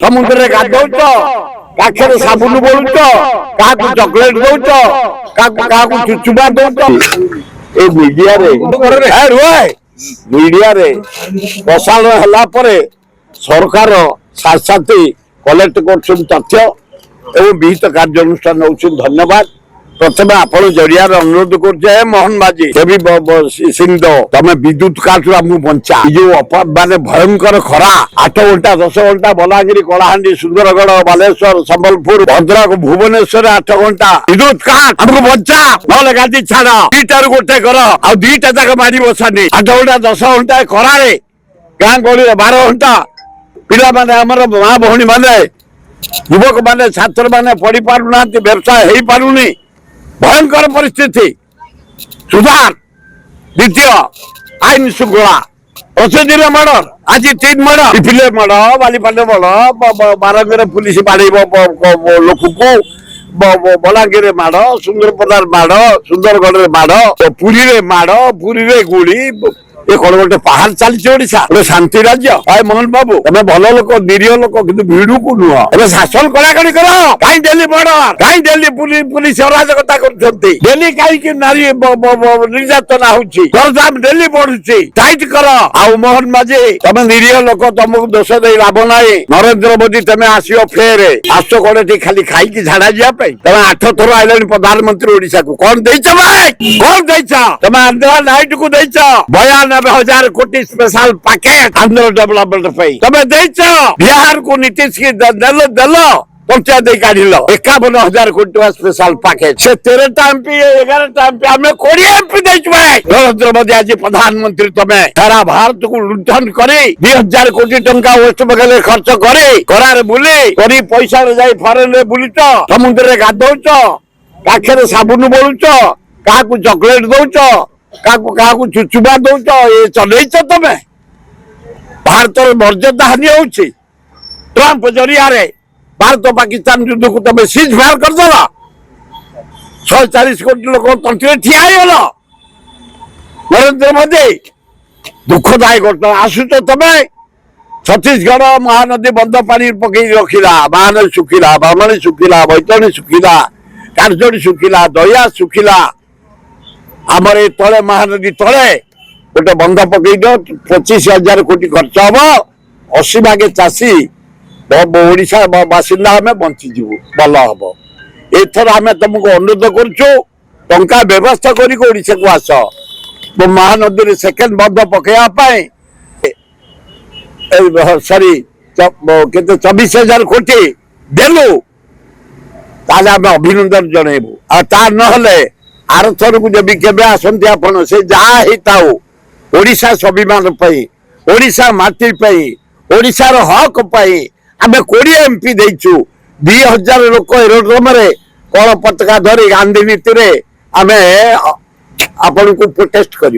ସମୁଦ୍ରରେ ଗାଧଉଛ, କାଖରେ ସାବୁନ ବୋଳୁଛ, କାହାକୁ ଚକୋଲେଟ ଦଉଛ, କାହାକୁ ଚୁଚୁମା ଦଉଛ। ଏ ମିଡିଆରେ ପ୍ରସାରଣ ହେଲା ପରେ ସରକାର ସାଥୀ କଲେକ୍ଟ କରୁଛନ୍ତି ତଥ୍ୟ ଏବଂ ବିହିତ କାର୍ଯ୍ୟାନୁଷ୍ଠାନ ନେଉଛନ୍ତି। ଧନ୍ୟବାଦ। ପ୍ରଥମେ ଆପଣ ଜରିଆରେ ଅନୁରୋଧ କରୁଛେ ମୋହନ ମାଝୀ ସିଂହ ତମେ ବିଦ୍ୟୁତ କାଟରୁ ଆମକୁ ବଞ୍ଚା। ଏ ଯୋଉ ମାନେ ଭୟଙ୍କର ଖରା 8 ଘଣ୍ଟା 10 ଘଣ୍ଟା ବଲାଙ୍ଗିର କଳାହାଣ୍ଡି ସୁନ୍ଦରଗଡ଼ ବାଲେଶ୍ୱର ସମ୍ବଲପୁର ଭଦ୍ରକ ଭୁବନେଶ୍ୱର 8 ଘଣ୍ଟା ବିଦ୍ୟୁତ କାଟ ଆମକୁ ବଞ୍ଚା। ନହେଲେ ଗାଦି ଛାଡ 2ଟାରୁ 1 କର ଆଉ 2ଟା ଯାକ ମାରି ବସାନି। 8 ଘଣ୍ଟା 10 ଘଣ୍ଟା ଖରାରେ ଗାଁ ଗହଳିରେ 12 ଘଣ୍ଟା ପିଲାମାନେ ଆମର ମା ଭଉଣୀ ମାନେ ଯୁବକ ମାନେ ଛାତ୍ର ମାନେ ପଢି ପାରୁନାହାନ୍ତି, ବ୍ୟବସାୟ ହେଇପାରୁନି। ଭୟଙ୍କର ପରିସ୍ଥିତି। ସୁଧାର ଦ୍ୱିତୀୟ ଆଇନ ଶୃଙ୍ଖଳା ଅସଦିର ମର୍ଡର ଆଜି 3 ମର୍ଡର ପିପିଲେ ମର୍ଡର ବାଲିପାଟ ମର୍ଡର ବାରଙ୍ଗରେ ପୁଲିସ ବାଡେଇବ ଲୋକକୁ ବଲାଙ୍ଗୀରରେ ମାଡ ସୁନ୍ଦରପଦାର ମାଡ ସୁନ୍ଦରଗଡରେ ମାଡ ପୁରୀରେ ମାଡ ପୁରୀରେ ଗୁଳି। ଏ କଣ ଗୋଟେ ପାହାଡ ଚାଲିଛି ଓଡିଶା ଗୋଟେ ଶାନ୍ତି ରାଜ୍ୟ? ମୋହନ ବାବୁ ତମେ ଭଲ ଲୋକ ନିରୀହ ଲୋକ କିନ୍ତୁ ଭିଡୁକୁ ନୁହଁ। ଏବେ ଶାସନ କଡାକଡି କର। କାହିଁ ଡେଲି ମର୍ଡର, କାହିଁ ଡେଲି ପୁଲିସ ଅରାଜକତା କରୁଛନ୍ତି, ଡେଲି କାହିଁକି ନାରୀ ନିର୍ଯାତନା ହଉଛି, ଦରଦାମ ଡେଲି ବଢୁଛି। ଟାଇଟ କର। ଆଉ ମୋହନ ମାଝୀ ତମେ ନିରୀହ ଲୋକ, ତମକୁ ଦୋଷ ଦେଇ ଲାଭ ନାହିଁ। ନରେନ୍ଦ୍ର ମୋଦି ତମେ ଆସିବ ଫେରେ ଆସ କୋଡେଠି ଖାଲି ଖାଇକି ଝାଡା ଯିବା ପାଇଁ। ତମେ 8 ଥର ଆଇଲାଣି ପ୍ରଧାନମନ୍ତ୍ରୀ ଓଡିଶାକୁ। କଣ ଦେଇଛ ଭାଇ? କଣ ଦେଇଛ? ତମେ ଆନ୍ଧ୍ରା ନାଇଟକୁ ଦେଇଛ 92,000 କୋଟି ସ୍ପେଶାଲ ପ୍ୟାକେଜ ଆନ୍ଧ୍ର ଡେଭଲପମେଣ୍ଟ ପାଇଁ ତମେ ଦେଇଛ। ବିହାରକୁ ନୀତିଶ ଦେଲ ପଞ୍ଚାୟତ ଦେଇ କାଢିଲ 51,000 କୋଟି ଟଙ୍କା ସ୍ପେଶାଲ ପ୍ୟାକେଜ। ସେ 13ଟା ଏମପି 11ଟା ଏମପି ଆମେ 20 ଏମପି ଦେଇଛୁ ଭାଇ। ନରେନ୍ଦ୍ର ମୋଦି ଆଜି ପ୍ରଧାନମନ୍ତ୍ରୀ ତମେ ସାରା ଭାରତକୁ ଲୁଣ୍ଠନ କରି 2,000 କୋଟି ଟଙ୍କା ୱେଷ୍ଟବେଙ୍ଗଲରେ ଖର୍ଚ୍ଚ କରି ଖରାରେ ବୁଲି କରି ପଇସାରେ ଯାଇ ଫରେନରେ ବୁଲୁଛ, ସମୁଦ୍ରରେ ଗାଧଉଛ, କାଖରେ ସାବୁନ ବୋଳୁଛ, କାହାକୁ ଚକୋଲେଟ ଦଉଛ, କାହାକୁ ଚୁଚୁମା ଦଉଛ। ଏ ଚଲେଇଛ ତମେ। ଭାରତର ମର୍ଯ୍ୟାଦା ହାନି ହଉଛି। ଟ୍ରମ୍ପ ଜରିଆରେ ଭାରତ ପାକିସ୍ତାନ ଯୁଦ୍ଧକୁ ତମେ ସିଜ ଫାୟାର କରିଦେଲ। 140 କୋଟି ଲୋକ ତଣ୍ଟିରେ ଠିଆ ହେଇଗଲ। ନରେନ୍ଦ୍ର ମୋଦି ଦୁଃଖଦାୟକ ଘଟଣା। ଆସୁଛ ତମେ ଛତିଶଗଡ଼ ମହାନଦୀ ବନ୍ଧ ପାଣି ପକେଇ ରଖିଲା, ମହାନଦୀ ଶୁଖିଲା, ବ୍ରାହ୍ମଣୀ ଶୁଖିଲା, ବୈତରଣୀ ଶୁଖିଲା, କାରଜୋଡି ଶୁଖିଲା, ଦୟା ଶୁଖିଲା। ଆମର ଏ ତଳେ ମହାନଦୀ ତଳେ ଗୋଟେ ବନ୍ଧ ପକେଇ ଦିଅ, 25,000 କୋଟି ଖର୍ଚ୍ଚ ହବ। 80 ଭାଗ ଚାଷୀ ଓଡିଶା ବାସିନ୍ଦା ଆମେ ବଞ୍ଚିଯିବୁ, ଭଲ ହବ। ଏଥର ଆମେ ତମକୁ ଅନୁରୋଧ କରୁଛୁ ଟଙ୍କା ବ୍ୟବସ୍ଥା କରିକି ଓଡିଶାକୁ ଆସ। ମହାନଦୀରେ ସେକେଣ୍ଡ ବନ୍ଧ ପକେଇବା ପାଇଁ କେତେ 24,000 କୋଟି ଦେଲୁ, ତାହେଲେ ଆମେ ଅଭିନନ୍ଦନ ଜଣେଇବୁ। ଆଉ ତା ନହେଲେ ଆରଥରକୁ ଯଦି କେବେ ଆସନ୍ତି ଆପଣ, ସେ ଯାହା ହେଇଥାଉ ଓଡିଶା ସ୍ୱାଭିମାନ ପାଇଁ, ଓଡିଶା ମାଟି ପାଇଁ, ଓଡିଶାର ହକ ପାଇଁ ଆମେ 20 ଏମପି ଦେଇଛୁ। 2,000 ଲୋକ ଏରୋଡ୍ରୋମରେ କଳ ପତାକା ଧରି ଗାନ୍ଧୀ ନୀତିରେ ଆମେ ଆପଣଙ୍କୁ ପ୍ରୋଟେଷ୍ଟ କରିବୁ।